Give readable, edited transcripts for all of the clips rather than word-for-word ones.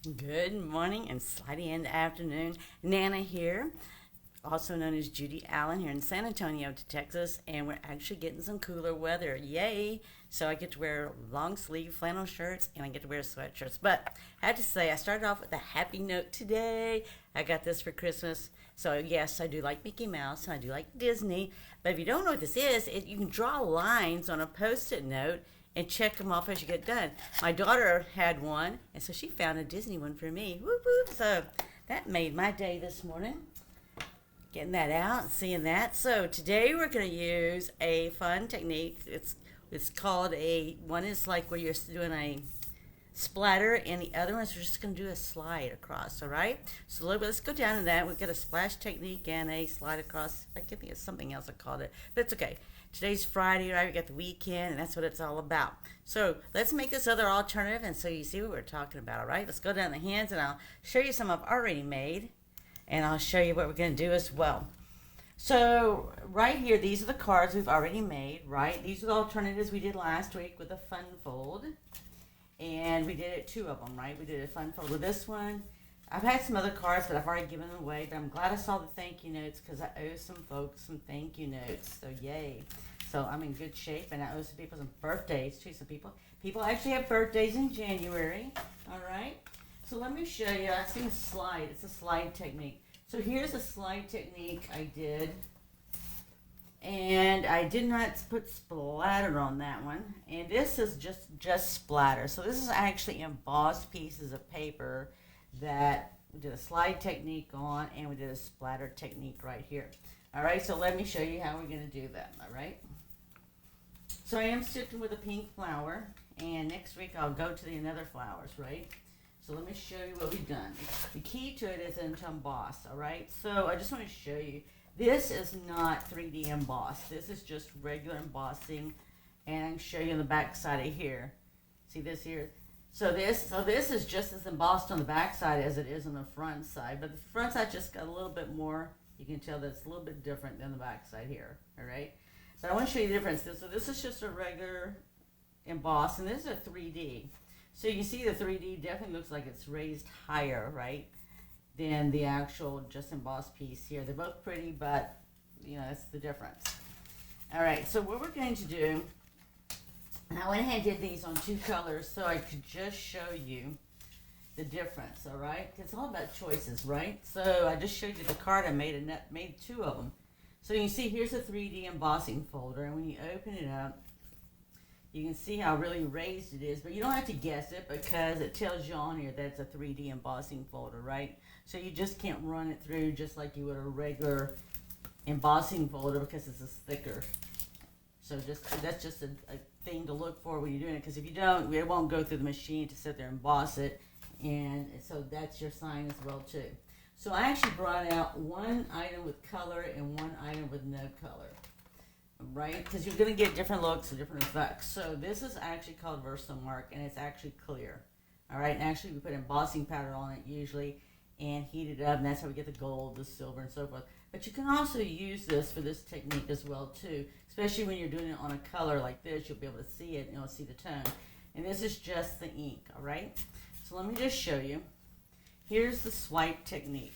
Good morning and slightly in the afternoon. Nana here, also known as Judy Allan here in San Antonio, Texas, and we're actually getting some cooler weather. Yay! So I get to wear long sleeve flannel shirts and I get to wear sweatshirts. But I have to say, I started off with a happy note today. I got this for Christmas. So yes, I do like Mickey Mouse and I do like Disney. But if you don't know what this is, you can draw lines on a post-it note and check them off as you get done. My daughter had one, and so she found a Disney one for me. Whoop whoop! So that made my day this morning. Getting that out and seeing that. So today we're going to use a fun technique. It's called one is like where you're doing a splatter, and the other one is we're just going to do a slide across. All right. So let's go down to that. We've got a splash technique and a slide across. I think it's something else I called it, but it's okay. Today's Friday, right? We got the weekend, and that's what it's all about. So let's make this other alternative, and so you see what we're talking about, all right? Let's go down the hands, and I'll show you some I've already made, and I'll show you what we're going to do as well. So right here, these are the cards we've already made, right? These are the alternatives we did last week with a fun fold, and we did it two of them, right? We did a fun fold with this one. I've had some other cards, but I've already given them away. But I'm glad I saw the thank you notes because I owe some folks some thank you notes. So yay! So I'm in good shape, and I owe some people some birthdays too. Some people actually have birthdays in January. All right. So let me show you. I see a slide. It's a slide technique. So here's a slide technique I did, and I did not put splatter on that one. And this is just splatter. So this is actually embossed pieces of paper that we did a slide technique on, and we did a splatter technique right here. All right, so let me show you how we're going to do that. All right. So I am sticking with a pink flower, and next week I'll go to the other flowers, right? So let me show you what we've done. The key to it is to emboss, all right? So I just want to show you. This is not 3D embossed. This is just regular embossing, and I can show you on the back side of here. See this here? So this is just as embossed on the back side as it is on the front side, but the front side just got a little bit more. You can tell that it's a little bit different than the back side here, all right? But I want to show you the difference. So this is just a regular emboss, and this is a 3D. So you see the 3D definitely looks like it's raised higher, right, than the actual just embossed piece here. They're both pretty, but, you know, that's the difference. All right, so what we're going to do, and I went ahead and did these on two colors so I could just show you the difference, all right? It's all about choices, right? So I just showed you the card I made, and made two of them. So you can see here's a 3D embossing folder, and when you open it up, you can see how really raised it is, but you don't have to guess it because it tells you on here that it's a 3D embossing folder, right? So you just can't run it through just like you would a regular embossing folder because it's thicker. So that's just a thing to look for when you're doing it, because if you don't, it won't go through the machine to sit there and emboss it, and so that's your sign as well too. So I actually brought out one item with color and one item with no color, right? Because you're going to get different looks and different effects. So this is actually called Versamark, and it's actually clear, all right? And actually we put embossing powder on it usually and heat it up, and that's how we get the gold, the silver, and so forth. But you can also use this for this technique as well too, especially when you're doing it on a color like this. You'll be able to see it, and you'll see the tone. And this is just the ink, all right? So let me just show you. Here's the swipe technique.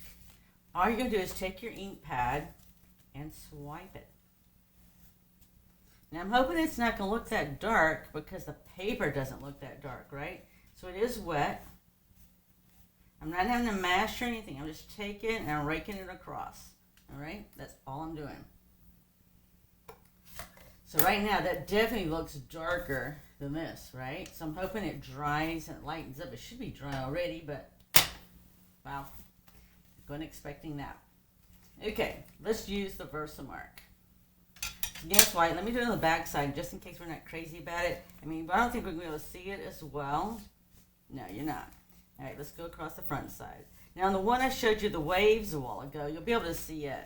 All you're going to do is take your ink pad and swipe it. Now I'm hoping it's not going to look that dark because the paper doesn't look that dark, right? So it is wet. I'm not having to mash or anything. I'm just taking it and I'm raking it across. All right? That's all I'm doing. So right now that definitely looks darker than this, right? So I'm hoping it dries and it lightens up. It should be dry already, but wow. Going expecting that. Okay, let's use the Versamark. Guess what? Let me do it on the back side just in case we're not crazy about it. I mean, I don't think we're going to be able to see it as well. No, you're not. All right, let's go across the front side. Now, on the one I showed you the waves a while ago, you'll be able to see it.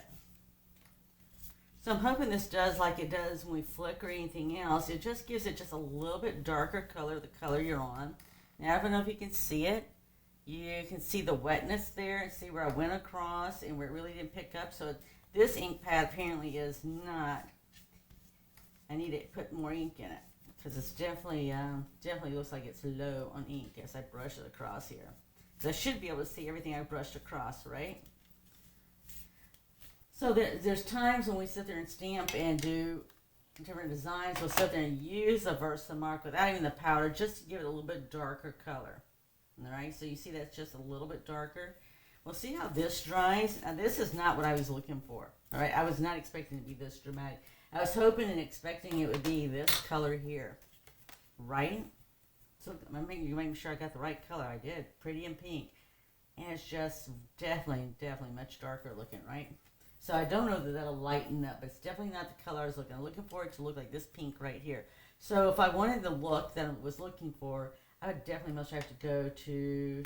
So I'm hoping this does like it does when we flick or anything else. It just gives it just a little bit darker color, the color you're on. Now, I don't know if you can see it. You can see the wetness there and see where I went across and where it really didn't pick up. So this ink pad apparently is not. I need to put more ink in it because it's definitely looks like it's low on ink as I brush it across here. So I should be able to see everything I brushed across, right? So there's times when we sit there and stamp and do different designs. We'll sit there and use a Versamark without even the powder, just to give it a little bit darker color. All right, so you see that's just a little bit darker. We'll see how this dries. Now this is not what I was looking for. All right, I was not expecting it to be this dramatic. I was hoping and expecting it would be this color here, right? So I'm making sure I got the right color. I did, pretty and pink. And it's just definitely much darker looking, right? So I don't know that that'll lighten up, but it's definitely not the color I was looking. I'm looking for it to look like this pink right here. So if I wanted the look that I was looking for, I would definitely most have to go to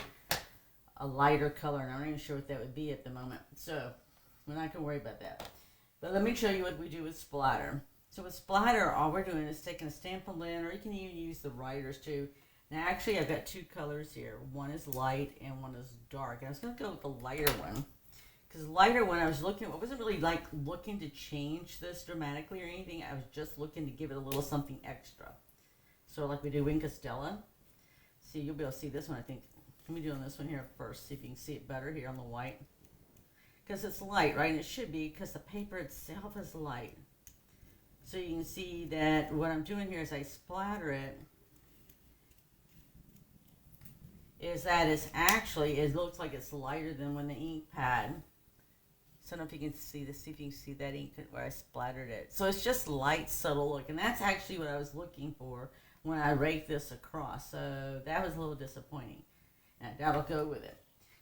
a lighter color, and I'm not even sure what that would be at the moment. So we're not going to worry about that. But let me show you what we do with splatter. So with splatter, all we're doing is taking a Stampin' Lint, or you can even use the writers too. Now actually I've got two colors here. One is light and one is dark. And I was going to go with the lighter one. Because the lighter one, I wasn't really like looking to change this dramatically or anything. I was just looking to give it a little something extra. So like we do in Castella. See, you'll be able to see this one, I think. Let me do on this one here first, see if you can see it better here on the white. Because it's light, right? And it should be, because the paper itself is light. So you can see that what I'm doing here is I splatter it. Is that it's actually, it looks like it's lighter than when the ink pad. So I don't know if you can see this, see if you can see that ink where I splattered it. So it's just light, subtle look. And that's actually what I was looking for when I raked this across. So that was a little disappointing. And that'll go with it.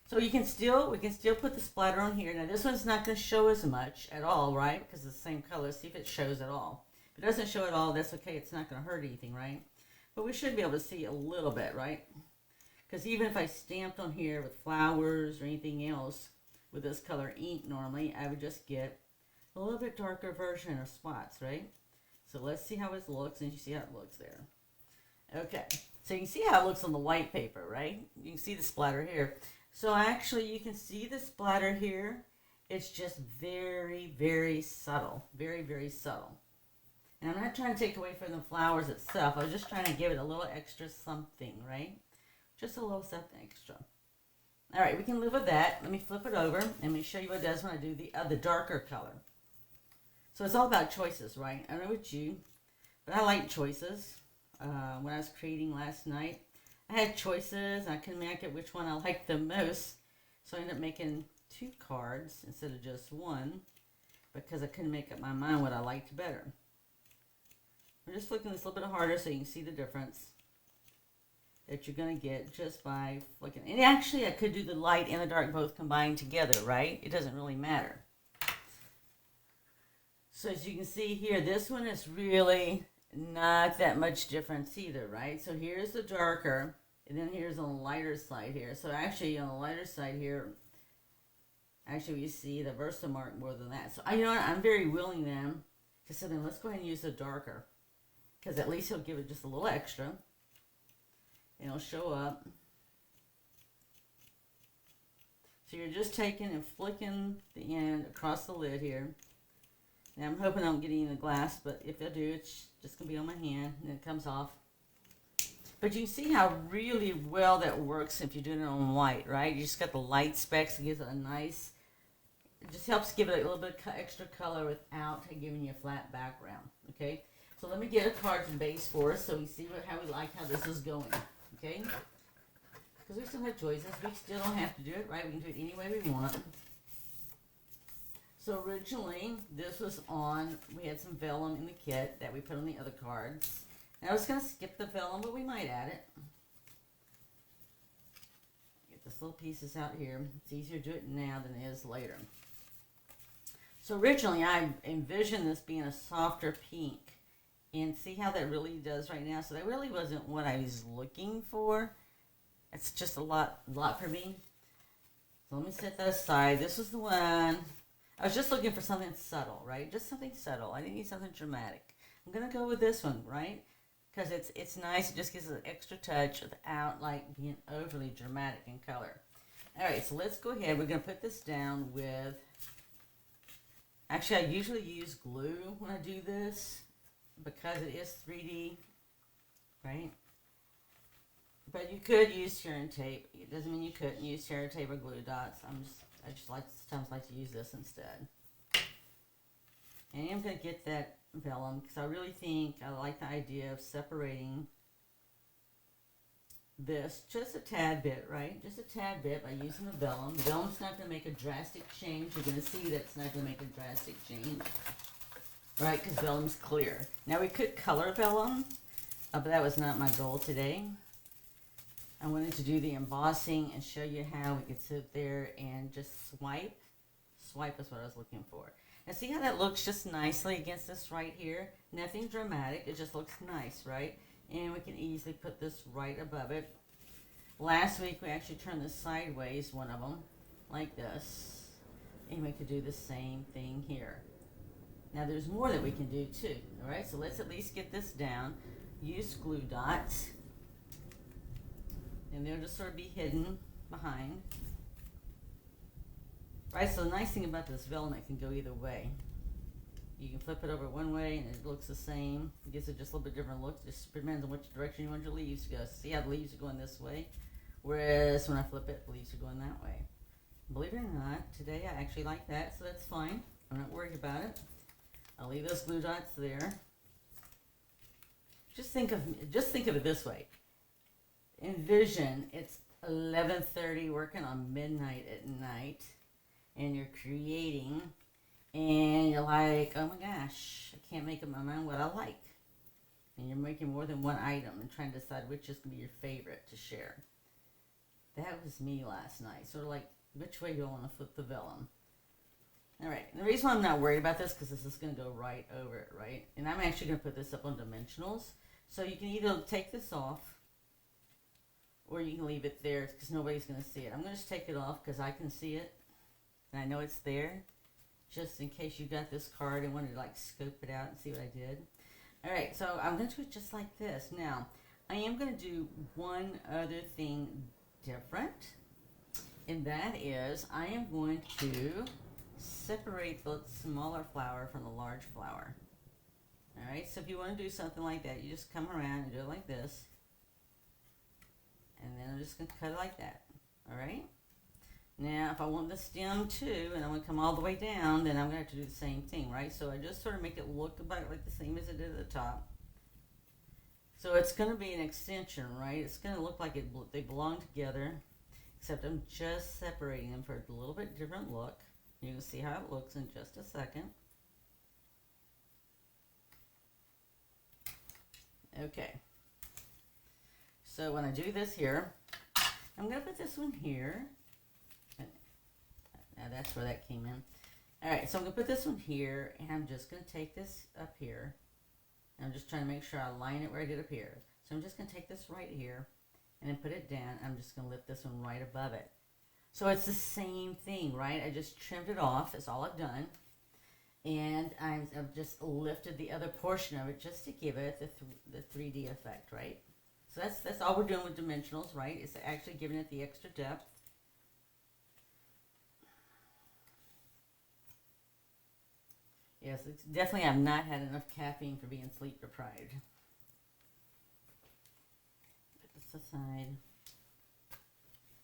So we can still put the splatter on here. Now this one's not going to show as much at all, right? Because it's the same color. See if it shows at all. If it doesn't show at all, that's okay. It's not going to hurt anything, right? But we should be able to see a little bit, right? Because even if I stamped on here with flowers or anything else with this color ink normally, I would just get a little bit darker version of spots, right? So let's see how it looks, and you see how it looks there. Okay, so you can see how it looks on the white paper, right? You can see the splatter here. So actually you can see the splatter here. It's just very subtle, very subtle. And I'm not trying to take away from the flowers itself. I was just trying to give it a little extra something, right? Just a little something extra. All right, we can live with that. Let me flip it over and let me show you what it does when I do the darker color. So it's all about choices, right? I don't know about you, but I like choices. When I was creating last night, I had choices. I couldn't make it which one I liked the most. So I ended up making 2 cards instead of just one because I couldn't make up my mind what I liked better. I'm just flicking this a little bit harder so you can see the difference that you're going to get just by flicking. And actually, I could do the light and the dark both combined together, right? It doesn't really matter. So as you can see here, this one is really not that much difference either, right? So here's the darker, and then here's on the lighter side here. So actually, on the lighter side here, actually we see the Versamark more than that. So you know what? I'm very willing then to say, then let's go ahead and use the darker, because at least he'll give it just a little extra. And it'll show up. So you're just taking and flicking the end across the lid here. Now I'm hoping I don't get any in the glass, but if I do, it's just going to be on my hand and it comes off. But you can see how really well that works if you're doing it on white, right? You just got the light specks. It gives it a nice, it just helps give it a little bit of extra color without giving you a flat background, okay? So let me get a cards and base for us so we see how we like how this is going. Okay? Because we still have choices. We still don't have to do it, right? We can do it any way we want. So originally, this was on, we had some vellum in the kit that we put on the other cards. And I was going to skip the vellum, but we might add it. Get this little pieces out here. It's easier to do it now than it is later. So originally, I envisioned this being a softer pink. And see how that really does right now. So that really wasn't what I was looking for. It's just a lot for me. So let me set that aside. This is the one. I was just looking for something subtle, right? Just something subtle. I didn't need something dramatic. I'm going to go with this one, right? Because it's nice. It just gives it an extra touch without like being overly dramatic in color. All right, so let's go ahead. We're going to put this down with, actually I usually use glue when I do this, because it is 3D, right? But you could use tear tape. It doesn't mean you couldn't use tear tape or glue dots. I just like sometimes like to use this instead. And I'm going to get that vellum because I really think I like the idea of separating this just a tad bit, right? Just a tad bit by using the vellum. Vellum's not going to make a drastic change. You're going to see that it's not going to make a drastic change, right? Because vellum's clear. Now we could color vellum, but that was not my goal today. I wanted to do the embossing and show you how we could sit there and just swipe. Swipe is what I was looking for. Now see how that looks just nicely against this right here? Nothing dramatic, it just looks nice, right? And we can easily put this right above it. Last week we actually turned this sideways, one of them, like this. And we could do the same thing here. Now there's more that we can do too, alright? So let's at least get this down. Use glue dots. And they'll just sort of be hidden behind. Right, so the nice thing about this vellum, it can go either way. You can flip it over one way and it looks the same. It gives it just a little bit different look. It just depends on which direction you want your leaves to go. See how the leaves are going this way? Whereas when I flip it, the leaves are going that way. Believe it or not, today I actually like that, so that's fine. I'm not worried about it. I'll leave those glue dots there. Just think of it this way. Envision it's 11:30 working on midnight at night. And you're creating, and you're like, oh my gosh, I can't make up my mind what I like. And you're making more than one item and trying to decide which is going to be your favorite to share. That was me last night. Sort of like, which way do you want to flip the vellum? All right, and the reason why I'm not worried about this, because this is going to go right over it, right? And I'm actually going to put this up on dimensionals. So you can either take this off, or you can leave it there, because nobody's going to see it. I'm going to just take it off, because I can see it. And I know it's there, just in case you got this card and wanted to like scope it out and see what I did. Alright, so I'm going to do it just like this. Now, I am going to do one other thing different. And that is, I am going to separate the smaller flower from the large flower. Alright, so if you want to do something like that, you just come around and do it like this. And then I'm just going to cut it like that. Alright? Now, if I want the stem too, and I want to come all the way down, then I'm going to have to do the same thing, right? So I just sort of make it look about like the same as it did at the top. So it's going to be an extension, right? It's going to look like they belong together, except I'm just separating them for a little bit different look. You can see how it looks in just a second. Okay. So when I do this here, I'm going to put this one here. Now that's where that came in. Alright, so I'm going to put this one here, and I'm just going to take this up here. And I'm just trying to make sure I line it where I did up here. So I'm just going to take this right here, and then put it down. I'm just going to lift this one right above it. So it's the same thing, right? I just trimmed it off. That's all I've done. And I've just lifted the other portion of it just to give it the 3D effect, right? So that's all we're doing with dimensionals, right? It's actually giving it the extra depth. Yes, it's definitely I've not had enough caffeine for being sleep deprived. Put this aside.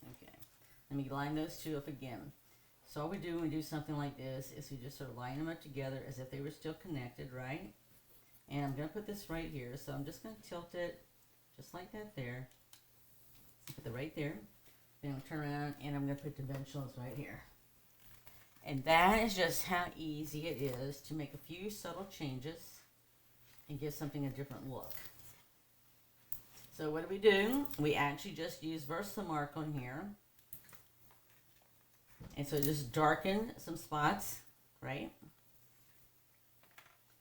Okay. Let me line those two up again. So all we do when we do something like this is we just sort of line them up together as if they were still connected, right? And I'm going to put this right here. So I'm just going to tilt it just like that there. Put it right there. Then I'll turn around and I'm going to put dimensionals right here. And that is just how easy it is to make a few subtle changes and give something a different look. So what do? We actually just use Versamark on here. And so just darken some spots, right?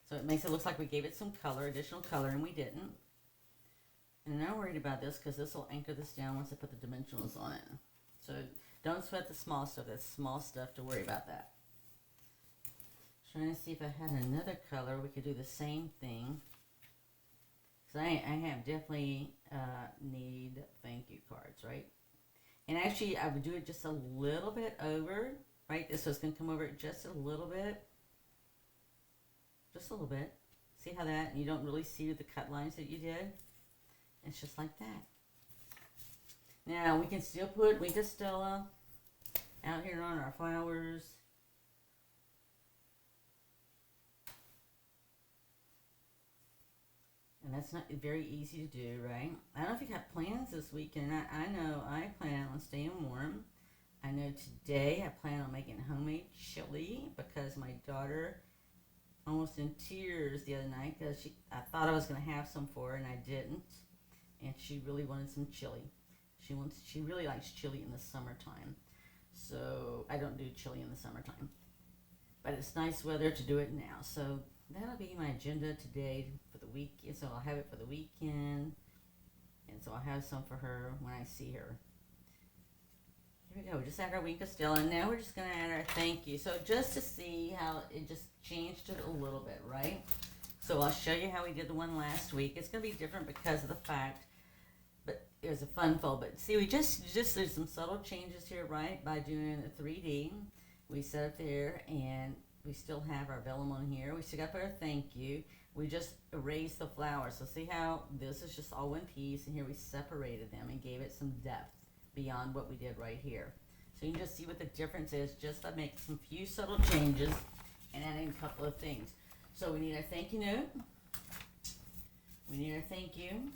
So it makes it look like we gave it some color, additional color, and we didn't. And I'm not worried about this because this will anchor this down once I put the dimensionals on it. So don't sweat the small stuff. That's small stuff to worry about that. Trying to see if I had another color. We could do the same thing. Because I have definitely need thank you cards, right? And actually, I would do it just a little bit over, right? So it's going to come over just a little bit. Just a little bit. See how that, you don't really see the cut lines that you did? It's just like that. Now we can still put Winka Stella out here on our flowers. And that's not very easy to do, right? I don't know if you got plans this weekend. I know I plan on staying warm. I know today I plan on making homemade chili because my daughter almost in tears the other night because I thought I was going to have some for her and I didn't. And she really wanted some chili. She really likes chili in the summertime. So I don't do chili in the summertime. But it's nice weather to do it now. So that'll be my agenda today for the week. So I'll have it for the weekend. And so I'll have some for her when I see her. Here we go. We just add our Winka Stella. And now we're just going to add our thank you. So just to see how it just changed it a little bit, right? So I'll show you how we did the one last week. It's going to be different because of the fact, but it was a fun fold. But see, we just there's some subtle changes here, right? By doing a 3D. We set it there and we still have our vellum on here. We still got our thank you. We just erased the flowers. So see how this is just all one piece and here we separated them and gave it some depth beyond what we did right here. So you can just see what the difference is just by making some few subtle changes and adding a couple of things. So we need our thank you note. We need our thank you.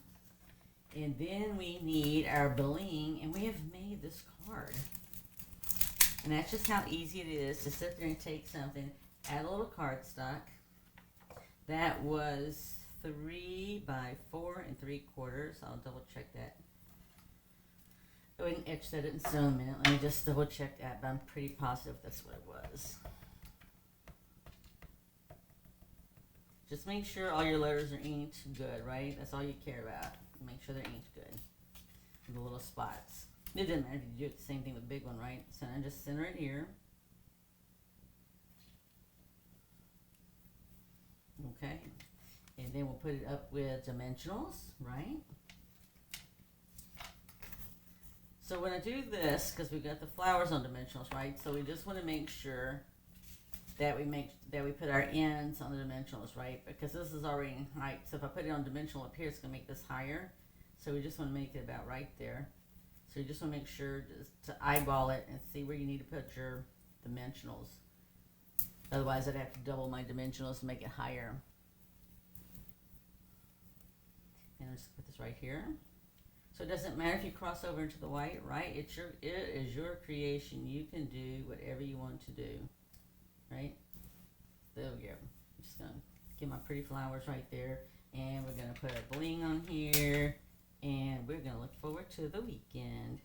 And then we need our bling. And we have made this card. And that's just how easy it is to sit there and take something, add a little cardstock. That was 3 by 4 3/4. I'll double check that. I wouldn't etch that in so a minute. Let me just double check that, but I'm pretty positive that's what it was. Just make sure all your letters are inked good, right? That's all you care about. Make sure they're inked good. The little spots. It doesn't matter if you do it the same thing with the big one, right? So I just center it here. Okay. And then we'll put it up with dimensionals, right? So when I do this, because we've got the flowers on dimensionals, right? So we just want to make sure that we put our ends on the dimensionals, right? Because this is already in height. So if I put it on dimensional up here, it's going to make this higher. So we just want to make it about right there. So you just want to make sure just to eyeball it and see where you need to put your dimensionals. Otherwise, I'd have to double my dimensionals to make it higher. And I'll just put this right here. So it doesn't matter if you cross over into the white, right? It is your creation. You can do whatever you want to do, right? There we go. I'm just going to get my pretty flowers right there. And we're going to put our bling on here. And we're going to look forward to the weekend.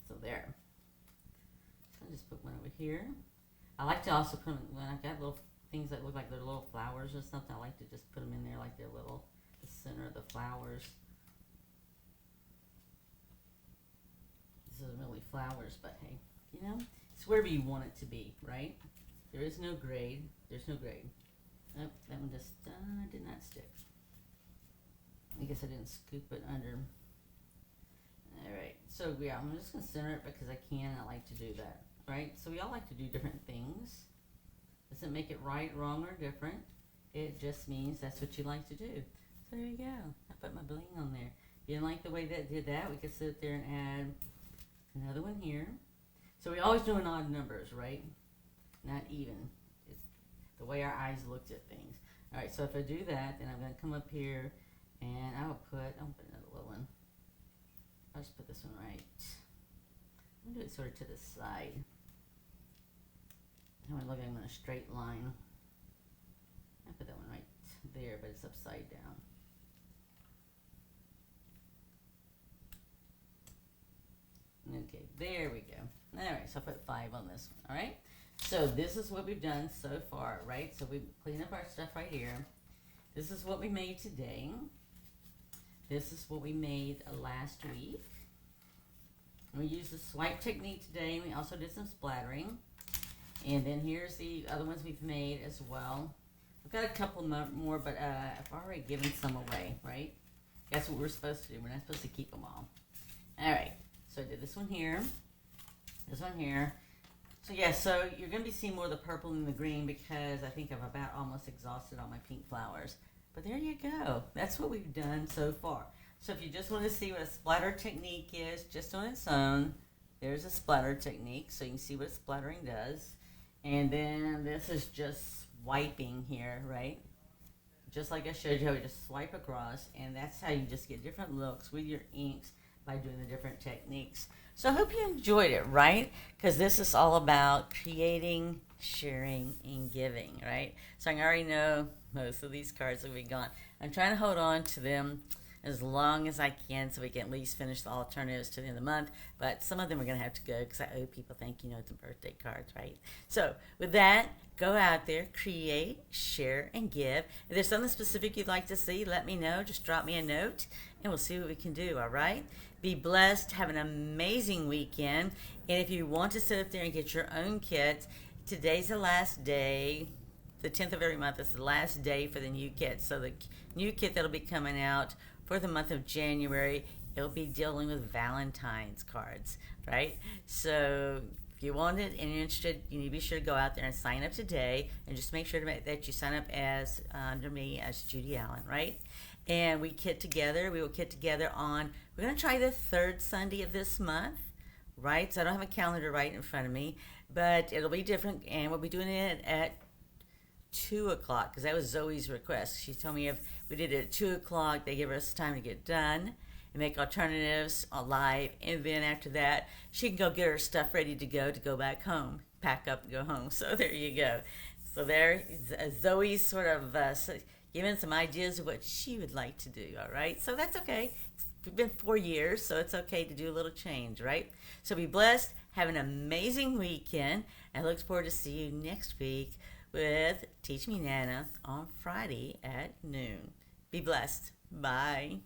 So there. So I'll just put one over here. I like to also put them, when I got little things that look like they're little flowers or something, I like to just put them in there like they're little, the center of the flowers. This isn't really flowers, but hey, you know, it's wherever you want it to be, right? There is no grade. There's no grade. Oh, that one just did not stick. I guess I didn't scoop it under. Alright, so yeah, I'm just going to center it because I can. I like to do that, right? So we all like to do different things. Doesn't make it right, wrong, or different. It just means that's what you like to do. So there you go. I put my bling on there. If you didn't like the way that did that, we could sit there and add another one here. So we always doing odd numbers, right? Not even. It's the way our eyes looked at things. Alright, so if I do that, then I'm going to come up here and I'll put another little one. I'll just put this one right. I'm going to do it sort of to the side. I want to look at them in a straight line. I put that one right there, but it's upside down. Okay, there we go. Alright, so I put 5 on this one, alright? So this is what we've done so far, right? So we clean up our stuff right here. This is what we made today. This is what we made last week. We used the swipe technique today. We also did some splattering. And then here's the other ones we've made as well. I've got a couple more, but I've already given some away, right? That's what we're supposed to do. We're not supposed to keep them all. Alright, so I did this one here. This one here. So yeah, so you're going to be seeing more of the purple and the green because I think I've about almost exhausted all my pink flowers. But there you go. That's what we've done so far. So if you just want to see what a splatter technique is just on its own, there's a splatter technique, so you can see what splattering does. And then this is just swiping here, right? Just like I showed you how we just swipe across, and that's how you just get different looks with your inks by doing the different techniques. So I hope you enjoyed it, right? Because this is all about creating, sharing, and giving, right? So I already know most of these cards will be gone. I'm trying to hold on to them as long as I can so we can at least finish the alternatives to the end of the month. But some of them are going to have to go because I owe people thank you notes and birthday cards, right? So with that, go out there, create, share, and give. If there's something specific you'd like to see, let me know. Just drop me a note, and we'll see what we can do, all right? Be blessed. Have an amazing weekend. And if you want to sit up there and get your own kits, today's the last day. The 10th of every month is the last day for the new kit. So the new kit that'll be coming out for the month of January, it'll be dealing with Valentine's cards, right? So if you want it and you're interested, you need to be sure to go out there and sign up today, and just make sure that you sign up as under me as Judy Allan, right? And we will kit together on, we're going to try the third Sunday of this month, right? So I don't have a calendar right in front of me, but it'll be different, and we'll be doing it at 2 o'clock, because that was Zoe's request. She told me if we did it at 2 o'clock, they give us time to get done and make alternatives live, and then after that, she can go get her stuff ready to go back home, pack up and go home. So there you go. So there, Zoe's sort of giving some ideas of what she would like to do, all right? So that's okay. It's been 4 years, so it's okay to do a little change, right? So be blessed. Have an amazing weekend. I look forward to see you next week with Teach Me Nana on Friday at noon. Be blessed. Bye.